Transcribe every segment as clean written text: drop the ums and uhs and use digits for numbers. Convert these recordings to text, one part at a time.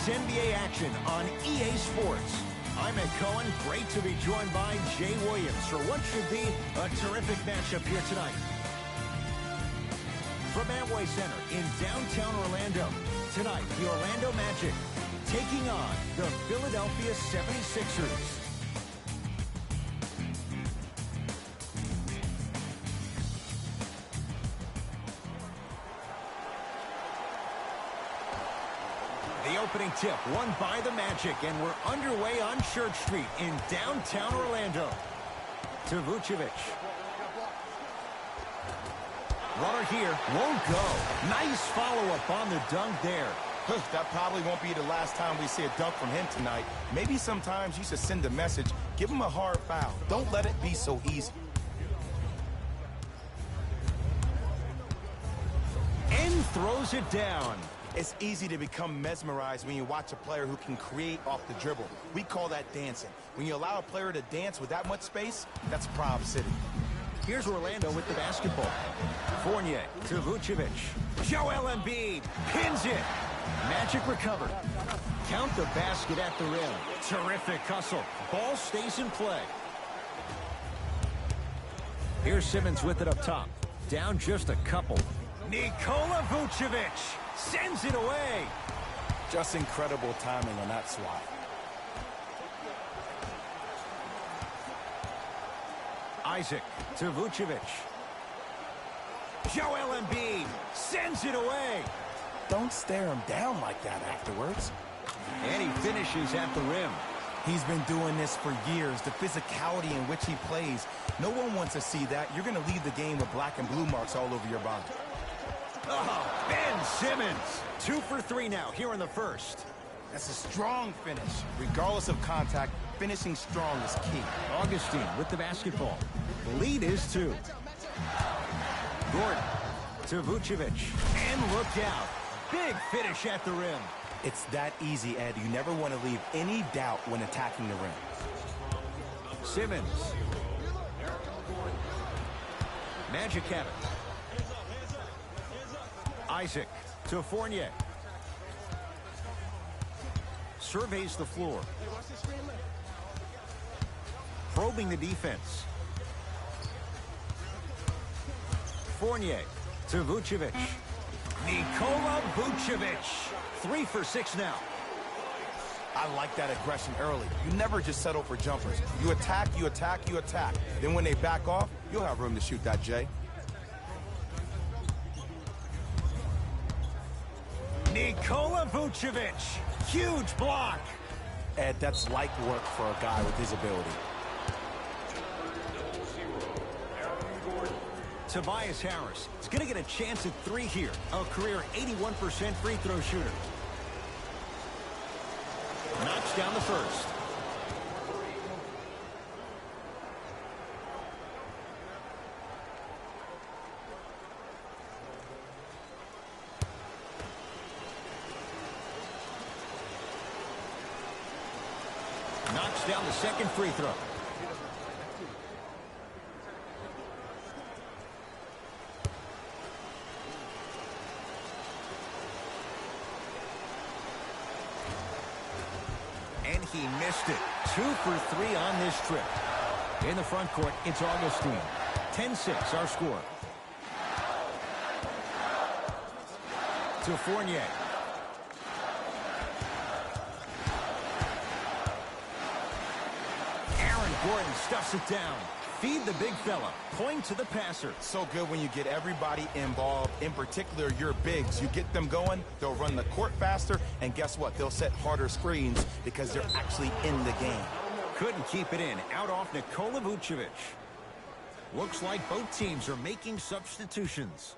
It's NBA action on EA Sports. I'm Ed Cohen. Great to be joined by Jay Williams for what should be a terrific matchup here tonight. From Amway Center in downtown Orlando, tonight the Orlando Magic taking on the Philadelphia 76ers. The opening tip won by the Magic, and we're underway on Church Street in downtown Orlando. To Vucevic. Runner here won't go. Nice follow-up on the dunk there. That probably won't be the last time we see a dunk from him tonight. Maybe sometimes you should send a message. Give him a hard foul. Don't let it be so easy. And throws it down. It's easy to become mesmerized when you watch a player who can create off the dribble. We call that dancing. When you allow a player to dance with that much space, that's Prob City. Here's Orlando with the basketball. Fournier to Vucevic. Joel Embiid pins it. Magic recovered. Count the basket at the rim. Terrific hustle. Ball stays in play. Here's Simmons with it up top. Down just a couple. Nikola Vucevic sends it away. Just incredible timing on that swat. Isaac to Vucevic. Joel Embiid sends it away. Don't stare him down like that afterwards. And he finishes at the rim. He's been doing this for years. The physicality in which he plays. No one wants to see that. You're going to leave the game with black and blue marks all over your body. Oh, Ben Simmons. 2 for 3 now here in the first. That's a strong finish. Regardless of contact, finishing strong is key. Augustine with the basketball. The lead is 2. Gordon to Vucevic. And look out. Big finish at the rim. It's that easy, Ed. You never want to leave any doubt when attacking the rim. Simmons. Magic have it. Isaac to Fournier. Surveys the floor. Probing the defense. Fournier to Vucevic. Nikola Vucevic. 3 for 6 now. I like that aggression early. You never just settle for jumpers. You attack, you attack, you attack. Then when they back off, you'll have room to shoot that, Jay. Nikola Vucevic. Huge block. Ed, that's light work for a guy with his ability. Tobias Harris is going to get a chance at 3 here. A career 81% free throw shooter. Knocks down the first. Knocks down the second free throw. And he missed it. 2 for 3 on this trip. In the front court, it's Augustine. 10-6 our score. To Fournier. Aaron Gordon stuffs it down. Feed the big fella. Point to the passer. So good when you get everybody involved, in particular your bigs. You get them going, they'll run the court faster, and guess what? They'll set harder screens because they're actually in the game. Couldn't keep it in. Out off Nikola Vucevic. Looks like both teams are making substitutions.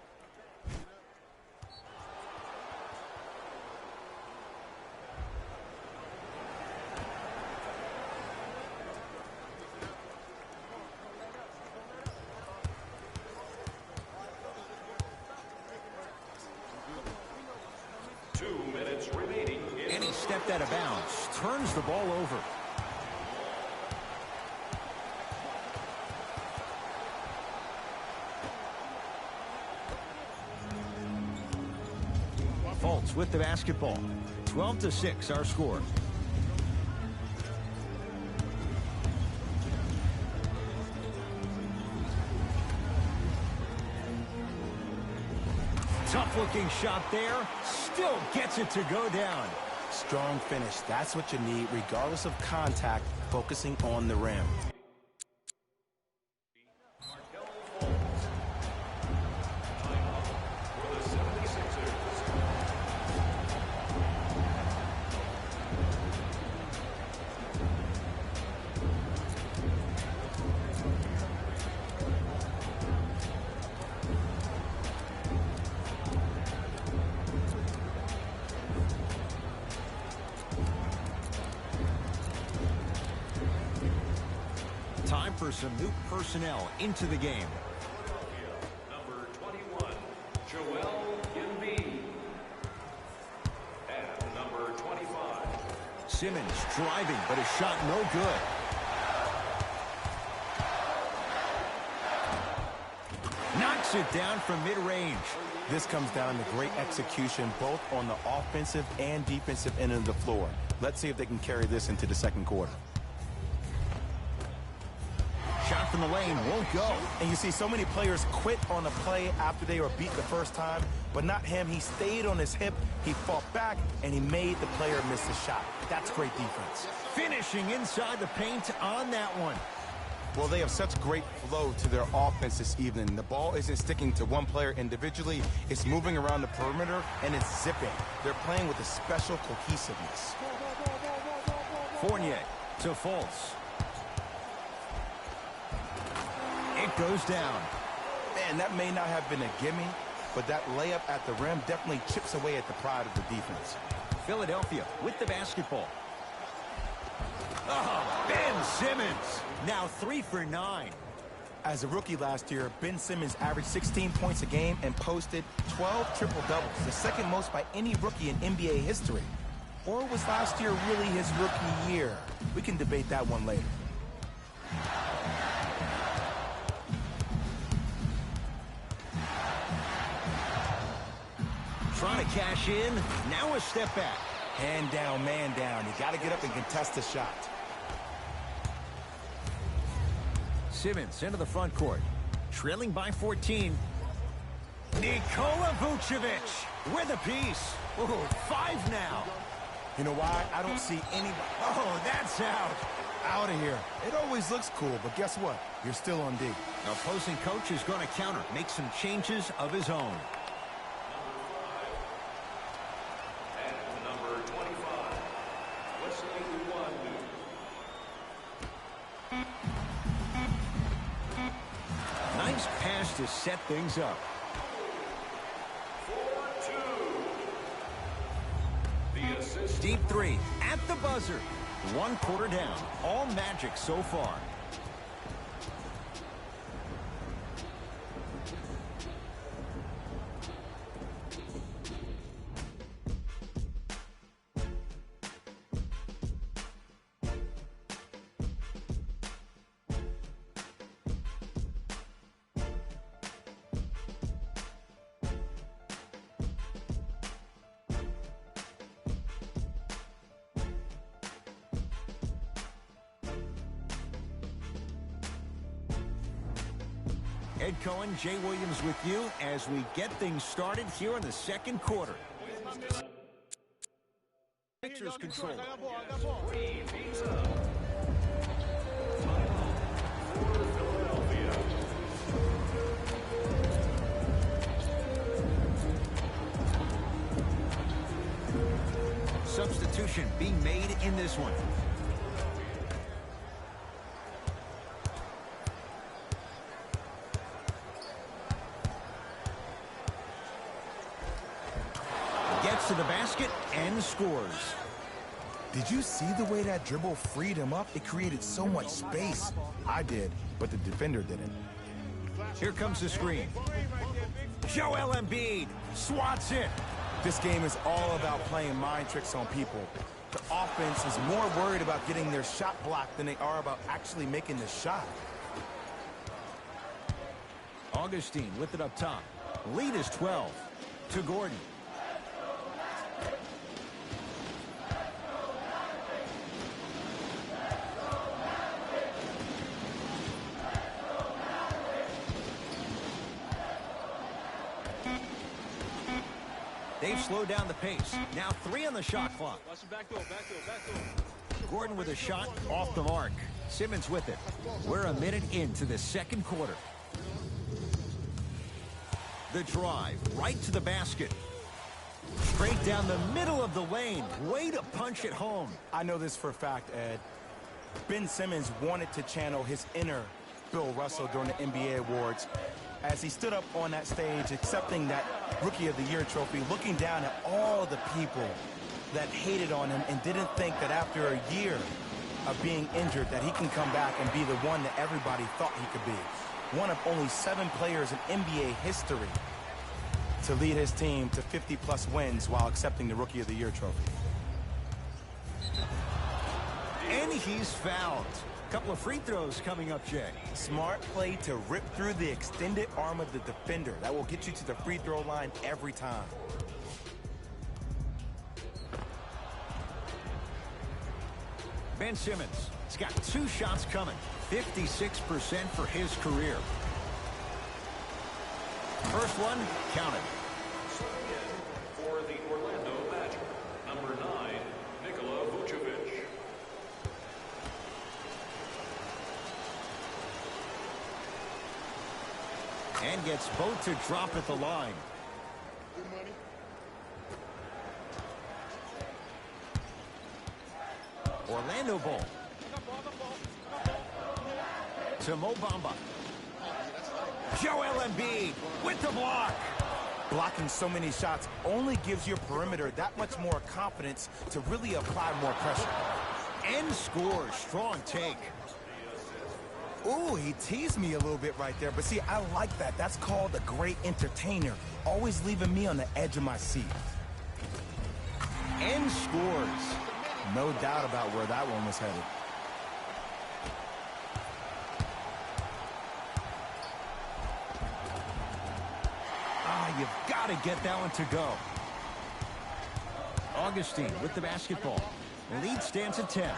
And he stepped out of bounds. Turns the ball over. Fultz with the basketball. 12-6 our score. Tough-looking shot there. Still gets it to go down. Strong finish. That's what you need, regardless of contact, focusing on the rim. Time for some new personnel into the game. Number 21, Joel Embiid. And number 25. Simmons driving, but his shot no good. Knocks it down from mid-range. This comes down to great execution, both on the offensive and defensive end of the floor. Let's see if they can carry this into the second quarter. Shot from the lane won't go. And you see so many players quit on a play after they were beat the first time, but not him. He stayed on his hip, he fought back, and he made the player miss the shot. That's great defense. Finishing inside the paint on that one. Well, they have such great flow to their offense this evening. The ball isn't sticking to one player individually. It's moving around the perimeter, and it's zipping. They're playing with a special cohesiveness. Fournier to Fultz. It goes down. Man, that may not have been a gimme, but that layup at the rim definitely chips away at the pride of the defense. Philadelphia with the basketball. Oh, Ben Simmons. Now 3 for 9. As a rookie last year, Ben Simmons averaged 16 points a game and posted 12 triple-doubles, the second most by any rookie in NBA history. Or was last year really his rookie year? We can debate that one later. Trying to cash in. Now a step back. Hand down, man down. You got to get up and contest the shot. Simmons into the front court. Trailing by 14. Nikola Vucevic with a piece. Ooh, 5 now. You know why? I don't see anybody. Oh, that's out. Out of here. It always looks cool, but guess what? You're still on D. Opposing coach is going to counter. Make some changes of his own. And number 25, Wesley Iwundu. Nice pass to set things up. 4-2. The assist. Deep 3 at the buzzer. 1 quarter down. All Magic so far. Ed Cohen, Jay Williams with you as we get things started here in the second quarter. Pictures control. Substitution being made in this one. Gets to the basket and scores. Did you see the way that dribble freed him up? It created so much space. I did, but the defender didn't. Here comes the screen. Joel Embiid swats it. This game is all about playing mind tricks on people. The offense is more worried about getting their shot blocked than they are about actually making the shot. Augustine with it up top. Lead is 12 to Gordon. They've slowed down the pace. Now 3 on the shot clock. Watch the back door, back door, back door. Gordon with a shot off the mark. Simmons with it. We're a minute into the second quarter. The drive right to the basket. Straight down the middle of the lane. Way to punch it home. I know this for a fact, Ed. Ben Simmons wanted to channel his inner Bill Russell during the NBA awards as he stood up on that stage accepting that Rookie of the Year trophy, looking down at all the people that hated on him and didn't think that after a year of being injured that he can come back and be the one that everybody thought he could be. One of only 7 players in NBA history to lead his team to 50-plus wins while accepting the Rookie of the Year trophy. And he's fouled. Couple of free throws coming up, Jay. Smart play to rip through the extended arm of the defender. That will get you to the free throw line every time. Ben Simmons has got 2 shots coming. 56% for his career. First one, counted. For the Orlando Magic, number 9, Nikola Vucevic. And gets both to drop at the line. Orlando ball. To Mo Bamba. Joel Embiid with the block. Blocking so many shots only gives your perimeter that much more confidence to really apply more pressure. And scores. Strong take. Ooh, he teased me a little bit right there. But see, I like that. That's called a great entertainer. Always leaving me on the edge of my seat. And scores. No doubt about where that one was headed. You've got to get that one to go. Augustine with the basketball. Lead stands at 10.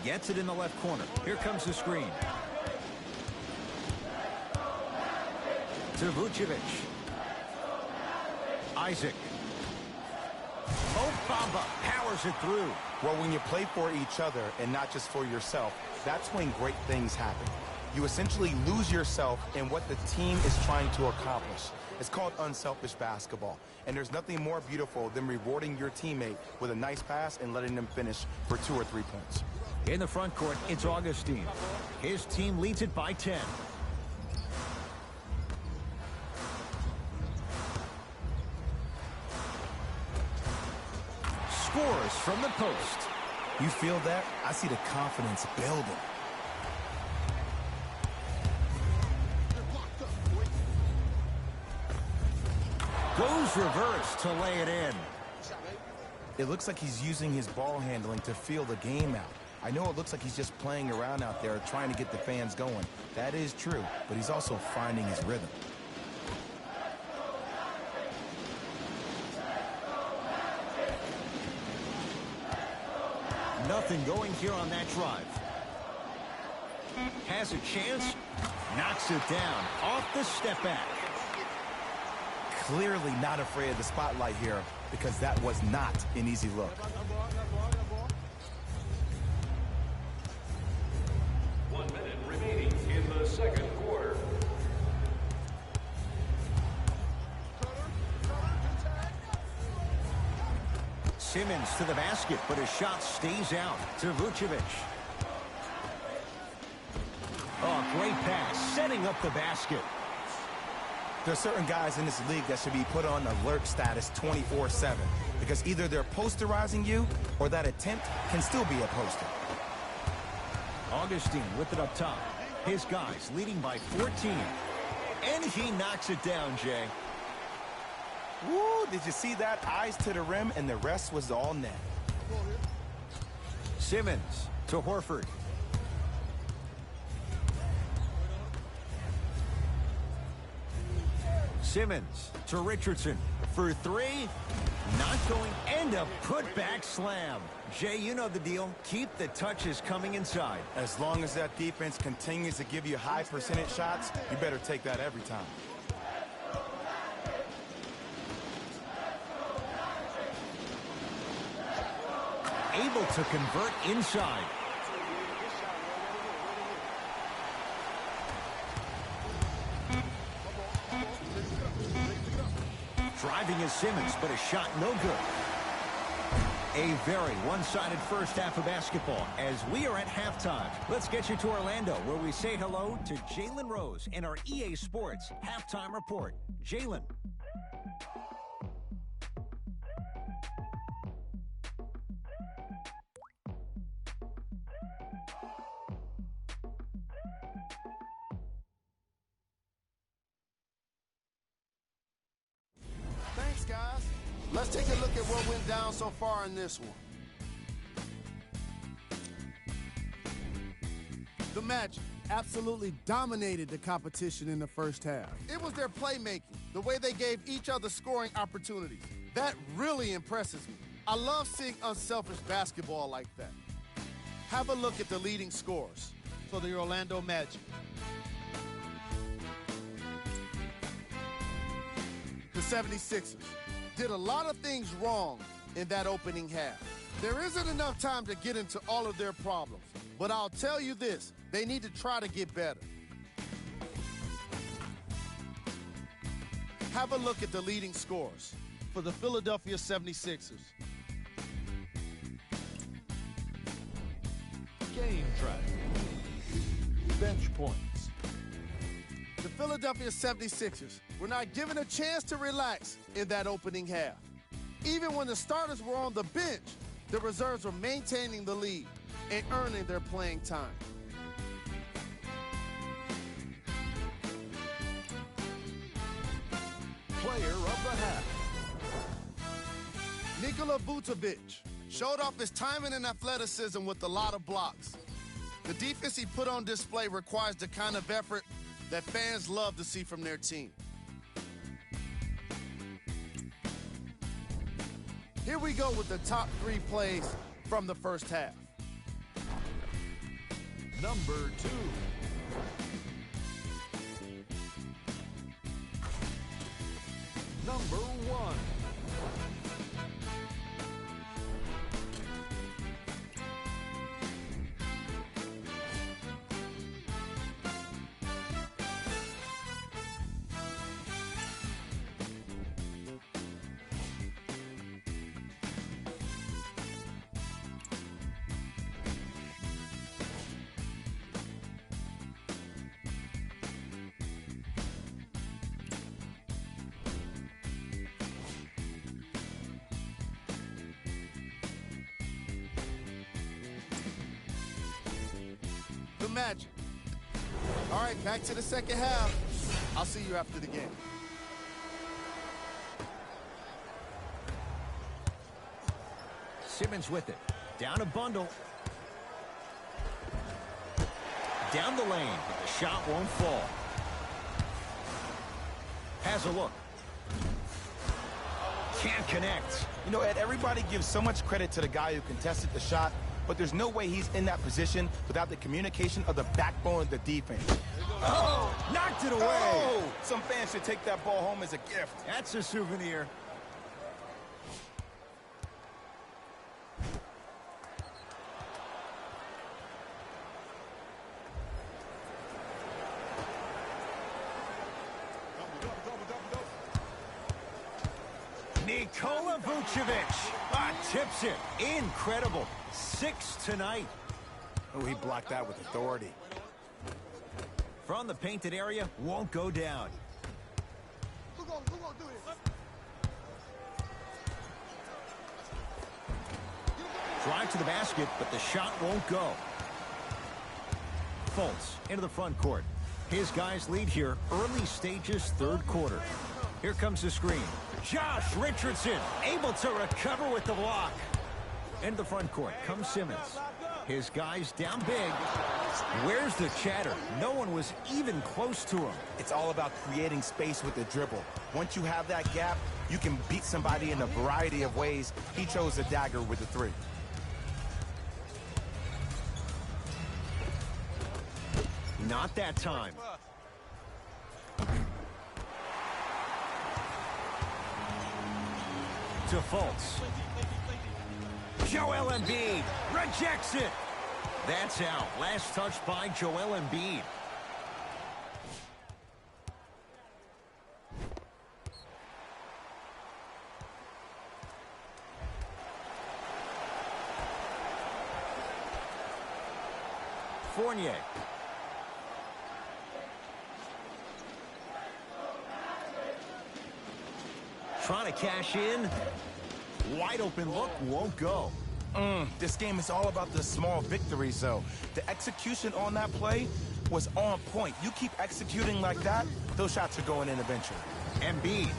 Gets it in the left corner. Here comes the screen. To Vucevic. Isaac. Mo Bamba powers it through. Well, when you play for each other and not just for yourself, that's when great things happen. You essentially lose yourself in what the team is trying to accomplish. It's called unselfish basketball. And there's nothing more beautiful than rewarding your teammate with a nice pass and letting them finish for 2 or 3 points. In the front court, it's Augustine. His team leads it by 10. Scores from the post. You feel that? I see the confidence building. Goes reverse to lay it in. It looks like he's using his ball handling to feel the game out. I know it looks like he's just playing around out there trying to get the fans going. That is true, but he's also finding his rhythm. Nothing going here on that drive. Has a chance. Knocks it down. Off the step back. Clearly not afraid of the spotlight here because that was not an easy look. 1 minute remaining in the second quarter. Simmons to the basket, but his shot stays out to Vucevic. Oh, great pass, setting up the basket. There are certain guys in this league that should be put on alert status 24/7 because either they're posterizing you or that attempt can still be a poster. Augustine with it up top. His guys leading by 14. And he knocks it down, Jay. Woo, did you see that? Eyes to the rim, and the rest was all net. Simmons to Horford. Simmons to Richardson for 3. Not going, and a putback slam. Jay, you know the deal. Keep the touches coming inside. As long as that defense continues to give you high percentage shots, you better take that every time. able to convert inside. Driving is Simmons, but a shot no good. A very one-sided first half of basketball as we are at halftime. Let's get you to Orlando, where we say hello to Jalen Rose in our EA Sports Halftime Report. Jalen. Thanks, guys. Let's take a look at what went down so far in this one. The Magic absolutely dominated the competition in the first half. It was their playmaking, the way they gave each other scoring opportunities. That really impresses me. I love seeing unselfish basketball like that. Have a look at the leading scorers for the Orlando Magic. The 76ers did a lot of things wrong in that opening half. There isn't enough time to get into all of their problems, but I'll tell you this, they need to try to get better. Have a look at the leading scorers for the Philadelphia 76ers. Game track. Bench points. The Philadelphia 76ers were not given a chance to relax in that opening half. Even when the starters were on the bench, the reserves were maintaining the lead and earning their playing time. Player of the half. Nikola Vucevic showed off his timing and athleticism with a lot of blocks. The defense he put on display requires the kind of effort that fans love to see from their team. Here we go with the top 3 plays from the first half. Number 2. Number 1. The Magic. All right, back to the second half. I'll see you after the game. Simmons with it. Down a bundle. Down the lane. The shot won't fall. Has a look. Can't connect. You know, Ed, everybody gives so much credit to the guy who contested the shot, but there's no way he's in that position without the communication of the backbone of the defense. Oh! Knocked it away! Oh! Some fans should take that ball home as a gift. That's a souvenir. Nikola Vucevic tips it. Incredible. 6 tonight. Oh, he blocked that with authority. From the painted area, won't go down. Who gonna do this? Drive to the basket, but the shot won't go. Fultz into the front court. His guys lead here, early stages, third quarter. Here comes the screen. Josh Richardson able to recover with the block. Into the front court comes Simmons. His guys down big. Where's the chatter? No one was even close to him. It's all about creating space with the dribble. Once you have that gap, you can beat somebody in a variety of ways. He chose the dagger with the 3. Not that time. To Fultz. Joel Embiid rejects it. That's out. Last touch by Joel Embiid. Fournier. Trying to cash in. Wide open look, won't go. This game is all about the small victories, though. The execution on that play was on point. You keep executing like that, those shots are going in eventually. Embiid.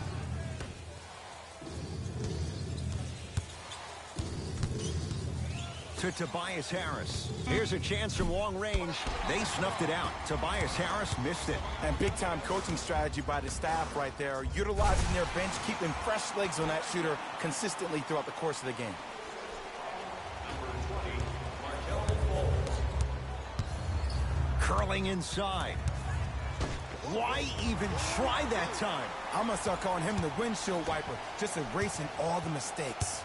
To Tobias Harris. Here's a chance from long range. They snuffed it out. Tobias Harris missed it. And big-time coaching strategy by the staff right there, utilizing their bench, keeping fresh legs on that shooter consistently throughout the course of the game. Curling inside. Why even try that time? I'm going to start calling him the windshield wiper, just erasing all the mistakes.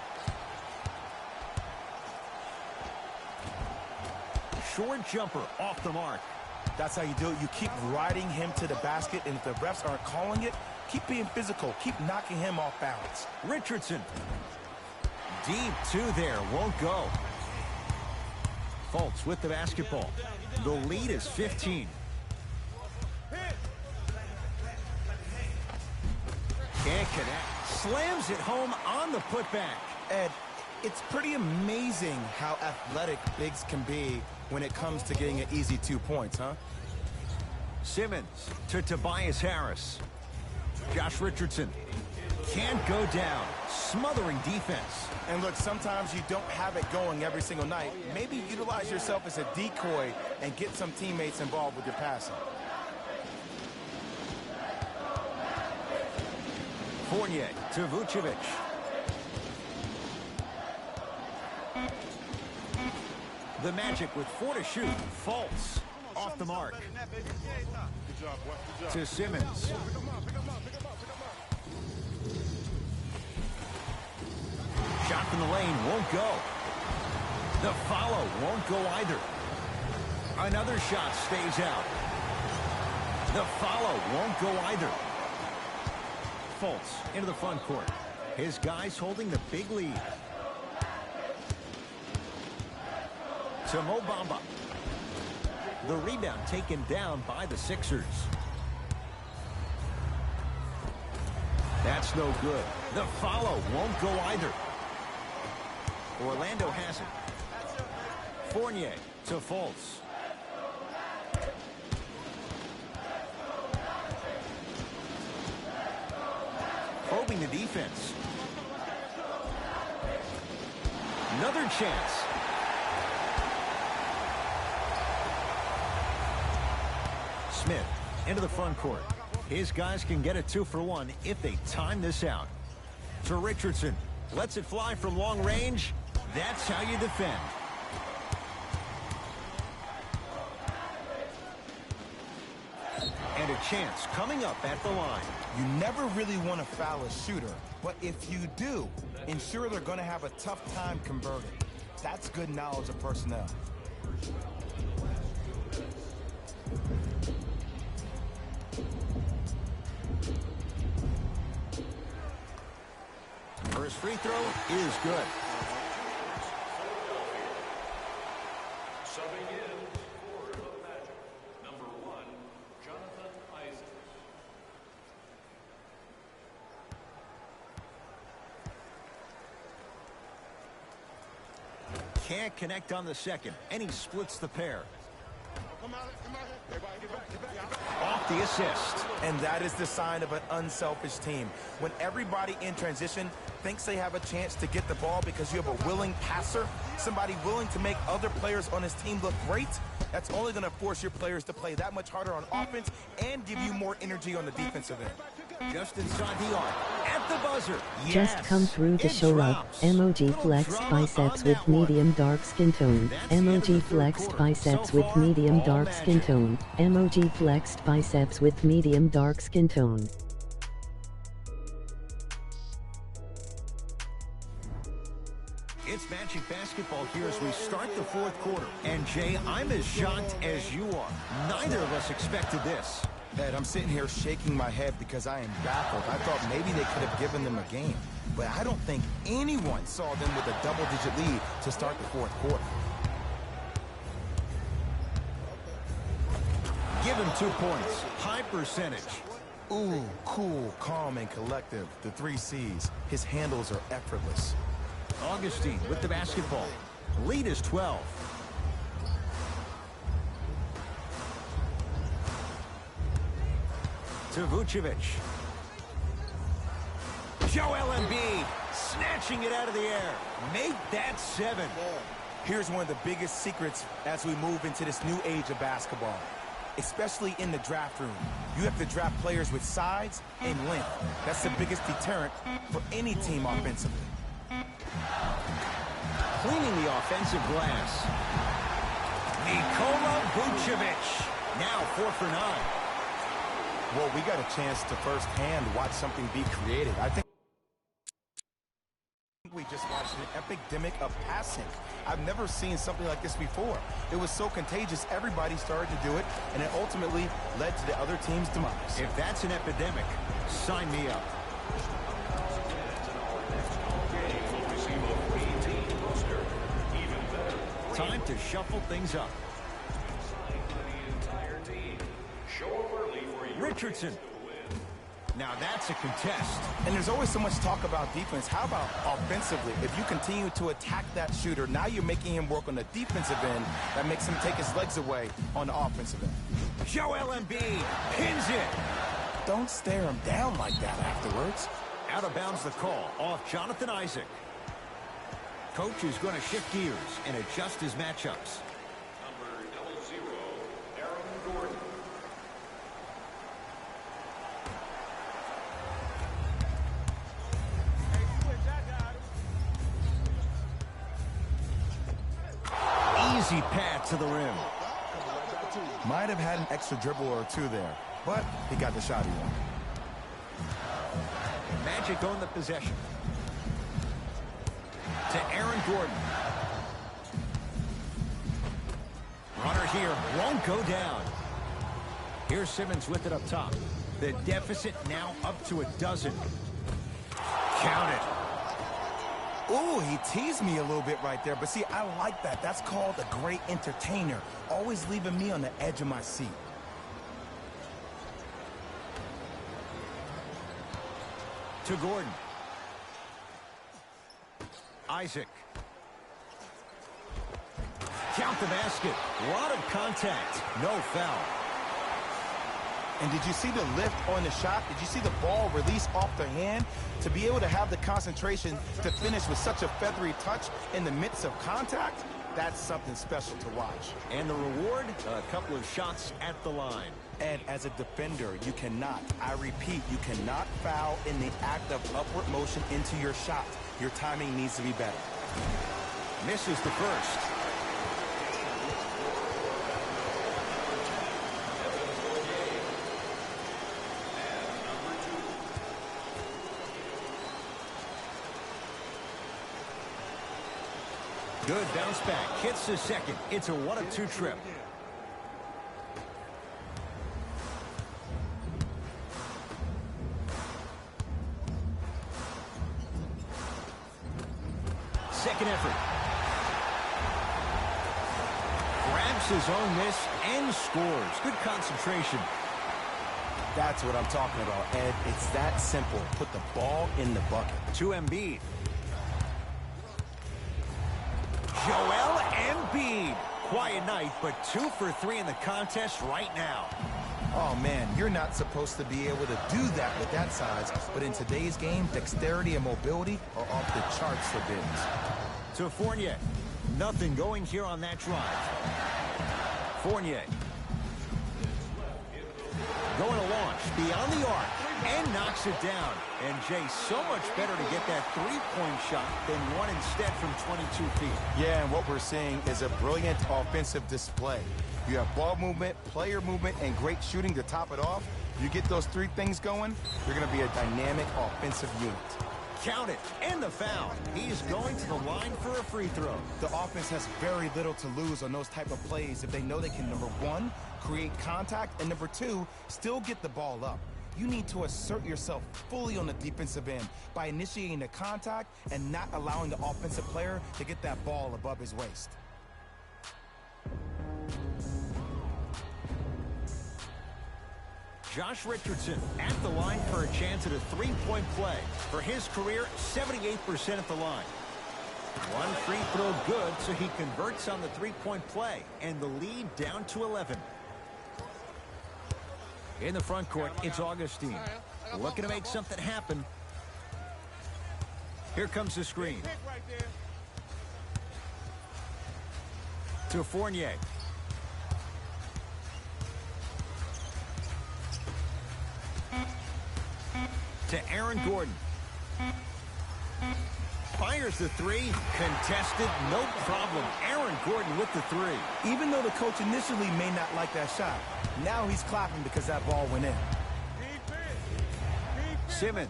Short jumper off the mark. That's how you do it. You keep riding him to the basket, and if the refs aren't calling it, keep being physical. Keep knocking him off balance. Richardson. Deep two there. Won't go. Fultz with the basketball. The lead is 15. Can't connect. Slams it home on the putback. Ed, it's pretty amazing how athletic bigs can be when it comes to getting an easy 2 points, huh? Simmons to Tobias Harris. Josh Richardson can't go down. Smothering defense. And look, sometimes you don't have it going every single night. Maybe utilize yourself as a decoy and get some teammates involved with your passing. Fournier to Vucevic. The Magic with 4 to shoot. Fultz off the mark. To Simmons. Shot from the lane won't go. The follow won't go either. Another shot stays out. The follow won't go either. Fultz into the front court. His guys holding the big lead. To Mo Bamba. The rebound taken down by the Sixers. That's no good. The follow won't go either. Orlando has it. Fournier to Fultz. Probing the defense. Another chance. Smith into the front court. His guys can get a 2-for-1 if they time this out. To Richardson. Lets it fly from long range. That's how you defend. And a chance coming up at the line. You never really want to foul a shooter, but if you do, ensure they're going to have a tough time converting. That's good knowledge of personnel. First free throw is good. Subbing in for the Magic, number 1, Jonathan Isaac. Can't connect on the second, and he splits the pair. Off the assist. And that is the sign of an unselfish team. When everybody in transition thinks they have a chance to get the ball because you have a willing passer, somebody willing to make other players on his team look great, that's only going to force your players to play that much harder on offense and give you more energy on the defensive end. Just inside the arc. At the buzzer. Just Yes. come through to It show up. drops. MOG Little flexed drama biceps on with that one. medium dark skin tone. That's the end of the MOG third flexed quarter. biceps So with far, medium all dark skin Magic. tone. MOG flexed biceps with medium dark skin tone. It's Magic basketball here as we start the fourth quarter. And, Jay, I'm as shocked as you are. Neither of us expected this. Ed, I'm sitting here shaking my head because I am baffled. I thought maybe they could have given them a game. But I don't think anyone saw them with a double-digit lead to start the fourth quarter. Give him 2 points. High percentage. Ooh, cool, calm, and collective. The 3 C's. His handles are effortless. Augustine with the basketball. Lead is 12. To Vucevic. Joel Embiid snatching it out of the air. Make that 7. Here's one of the biggest secrets as we move into this new age of basketball, especially in the draft room. You have to draft players with size and length. That's the biggest deterrent for any team offensively. Cleaning the offensive glass. Nikola Vucevic. Now 4 for 9. Well, we got a chance to firsthand watch something be created. I think we just watched an epidemic of passing. I've never seen something like this before. It was so contagious, everybody started to do it, and it ultimately led to the other team's demise. If that's an epidemic, sign me up. Time to shuffle things up. Richardson. Now that's a contest. And there's always so much talk about defense. How about offensively? If you continue to attack that shooter, now you're making him work on the defensive end. That makes him take his legs away on the offensive end. Joel Embiid pins it. Don't stare him down like that afterwards. Out of bounds the call off Jonathan Isaac. Coach is going to shift gears and adjust his matchups. Number 00, Aaron Gordon. Easy path to the rim. Might have had an extra dribble or two there, but he got the shot he wanted. Magic on the possession. To Aaron Gordon. Runner here won't go down. Here's Simmons with it up top. The deficit now up to a dozen. Count it. Ooh, he teased me a little bit right there, but see, I like that. That's called a great entertainer, always leaving me on the edge of my seat. To Gordon. Isaac. Count the basket. A lot of contact. No foul. And did you see the lift on the shot? Did you see the ball release off the hand? To be able to have the concentration to finish with such a feathery touch in the midst of contact, that's something special to watch. And the reward, a couple of shots at the line. And as a defender, you cannot, I repeat, you cannot foul in the act of upward motion into your shot. Your timing needs to be better. Misses the first. Good bounce back. Hits the second. It's a 1-of-2 trip. Second effort. Grabs his own miss and scores. Good concentration. That's what I'm talking about, Ed. It's that simple. Put the ball in the bucket. To Embiid. Joel Embiid. Quiet night, but 2 for 3 in the contest right now. Oh, man, you're not supposed to be able to do that with that size, but in today's game, dexterity and mobility are off the charts for bigs. To Fournier. Nothing going here on that drive. Fournier. Going to launch beyond the arc and knocks it down. And Jay, so much better to get that three-point shot than one instead from 22 feet. Yeah, and what we're seeing is a brilliant offensive display. You have ball movement, player movement, and great shooting to top it off. You get those three things going, you're going to be a dynamic offensive unit. Count it. And the foul. He's going to the line for a free throw. The offense has very little to lose on those type of plays if they know they can, number one, create contact, and number two, still get the ball up. You need to assert yourself fully on the defensive end by initiating the contact and not allowing the offensive player to get that ball above his waist. Josh Richardson at the line for a chance at a three-point play. For his career, 78% at the line. One free throw good, so he converts on the three-point play, and the lead down to 11. In the front court, it's Augustine. Looking to make something happen. Here comes the screen. To Fournier. To Aaron Gordon. Fires the three. Contested, no problem. Aaron Gordon with the three. Even though the coach initially may not like that shot, now he's clapping because that ball went in. Simmons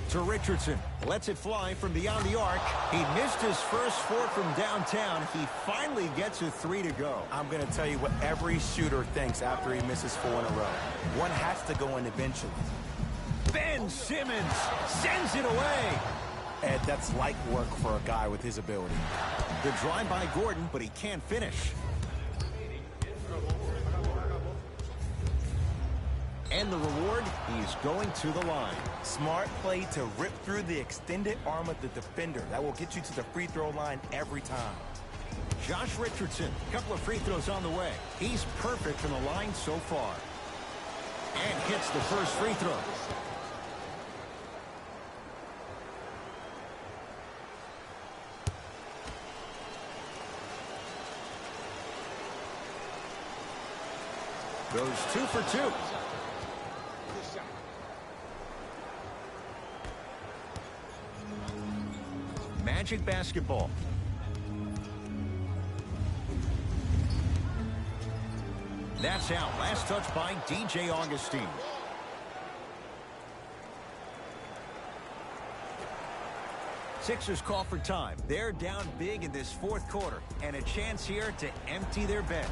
to Richardson. Lets it fly from beyond the arc. He missed his first four from downtown. He finally gets a three to go. I'm going to tell you what every shooter thinks after he misses four in a row. One has to go in eventually. Ben Simmons sends it away. Ed, that's light work for a guy with his ability. The drive by Gordon, but he can't finish. And the reward, he's going to the line. Smart play to rip through the extended arm of the defender. That will get you to the free throw line every time. Josh Richardson, a couple of free throws on the way. He's perfect from the line so far. And hits the first free throw. Goes 2 for 2. Magic basketball. That's out. Last touch by DJ Augustine. Sixers call for time. They're down big in this fourth quarter, and a chance here to empty their bench.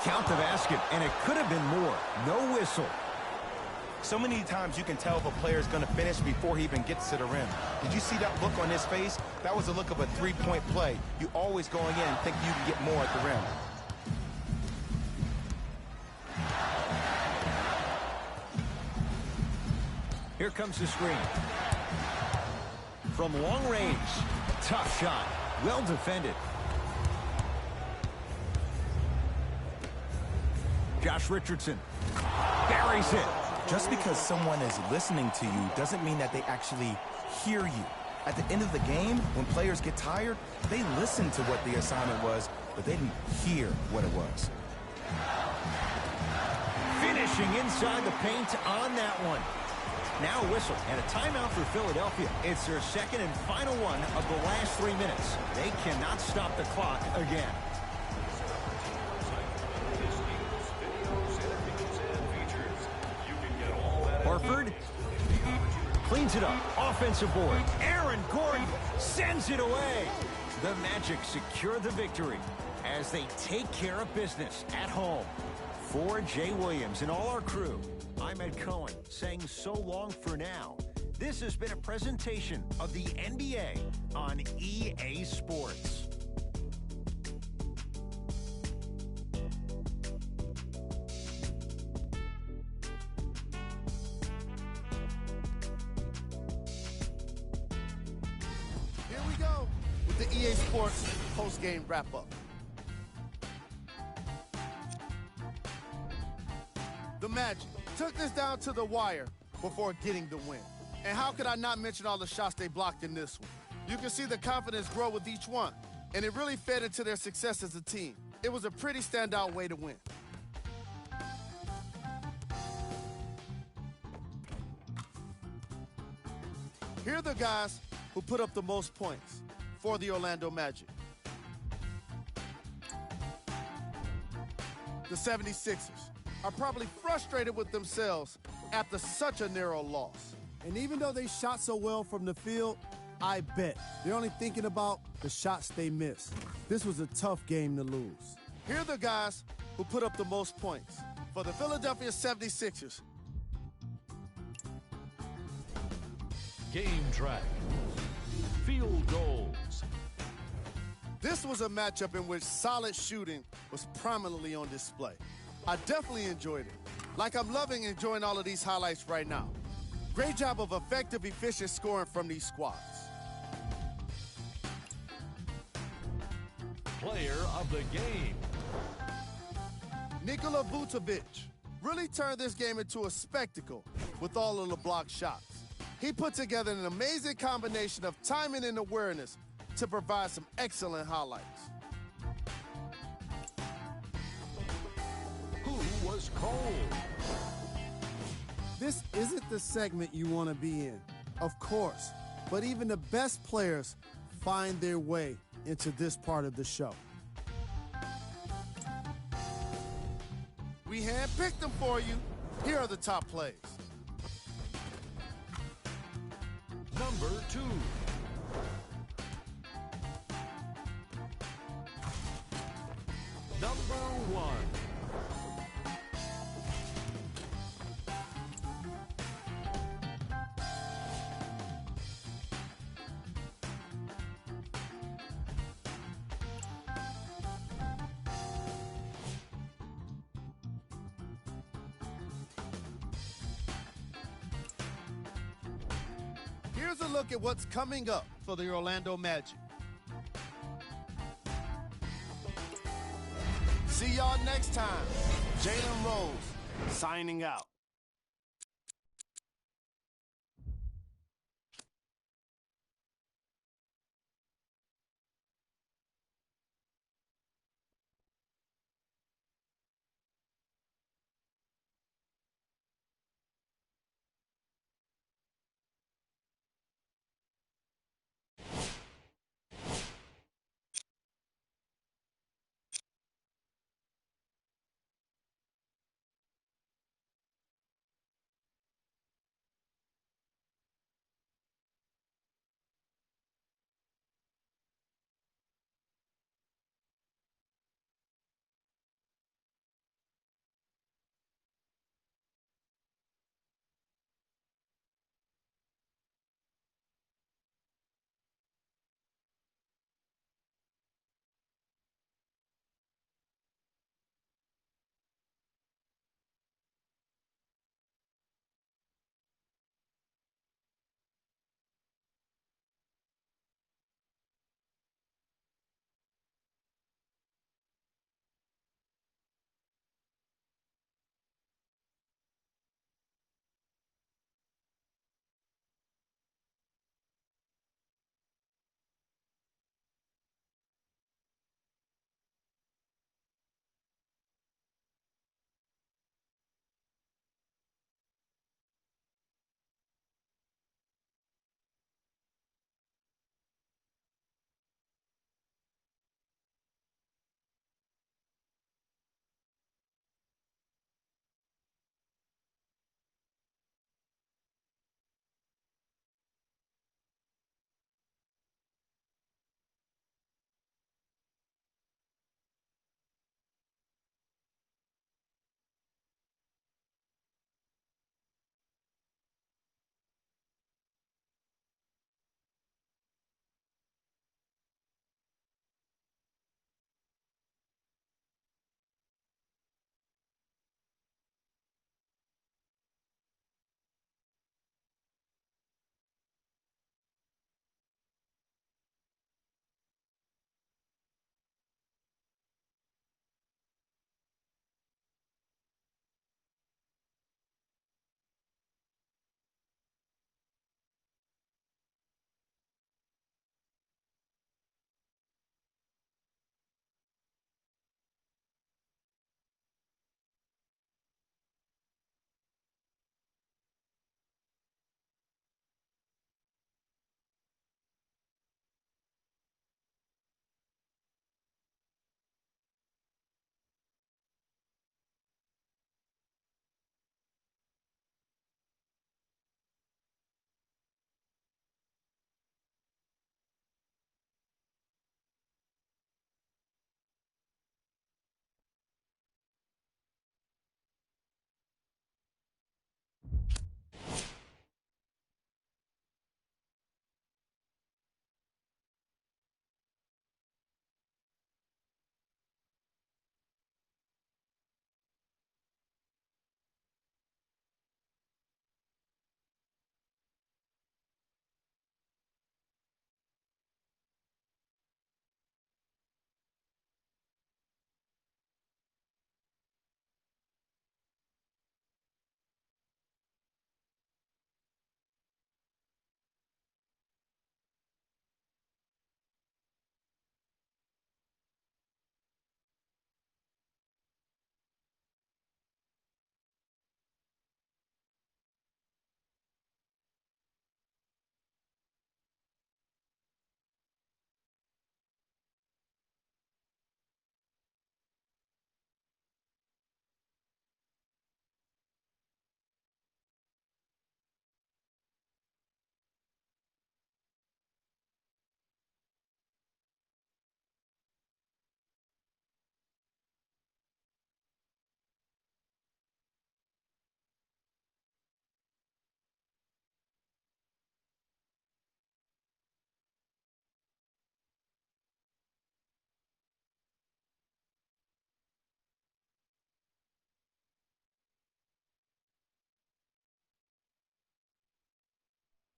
Count the basket, and it could have been more. No whistle. So many times you can tell if a player is going to finish before he even gets to the rim. Did you see that look on his face? That was a look of a three-point play. You always going in and think you can get more at the rim. Here comes the screen. From long range. Tough shot. Well defended. Josh Richardson buries it. Just because someone is listening to you doesn't mean that they actually hear you. At the end of the game, when players get tired, they listen to what the assignment was, but they didn't hear what it was. Finishing inside the paint on that one. Now a whistle and a timeout for Philadelphia. It's their second and final one of the last 3 minutes. They cannot stop the clock again. Horford cleans it up. Offensive board. Aaron Gordon sends it away. The Magic secure the victory as they take care of business at home. For Jay Williams and all our crew, I'm Ed Cohen saying so long for now. This has been a presentation of the NBA on EA Sports. Here we go with the EA Sports post-game wrap-up. The Magic took this down to the wire before getting the win. And how could I not mention all the shots they blocked in this one? You can see the confidence grow with each one, and it really fed into their success as a team. It was a pretty standout way to win. Here are the guys who put up the most points for the Orlando Magic. The 76ers are probably frustrated with themselves after such a narrow loss. And even though they shot so well from the field, I bet they're only thinking about the shots they missed. This was a tough game to lose. Here are the guys who put up the most points for the Philadelphia 76ers. Game track. Field goals. This was a matchup in which solid shooting was prominently on display. I definitely enjoyed it. Like I'm loving enjoying all of these highlights right now. Great job of effective, efficient scoring from these squads. Player of the game. Nikola Vucevic really turned this game into a spectacle with all of the blocked shots. He put together an amazing combination of timing and awareness to provide some excellent highlights. Who was cold? This isn't the segment you want to be in, of course, but even the best players find their way into this part of the show. We handpicked them for you. Here are the top plays. Number 2. Number 1. Here's a look at what's coming up for the Orlando Magic. See y'all next time. Jalen Rose signing out.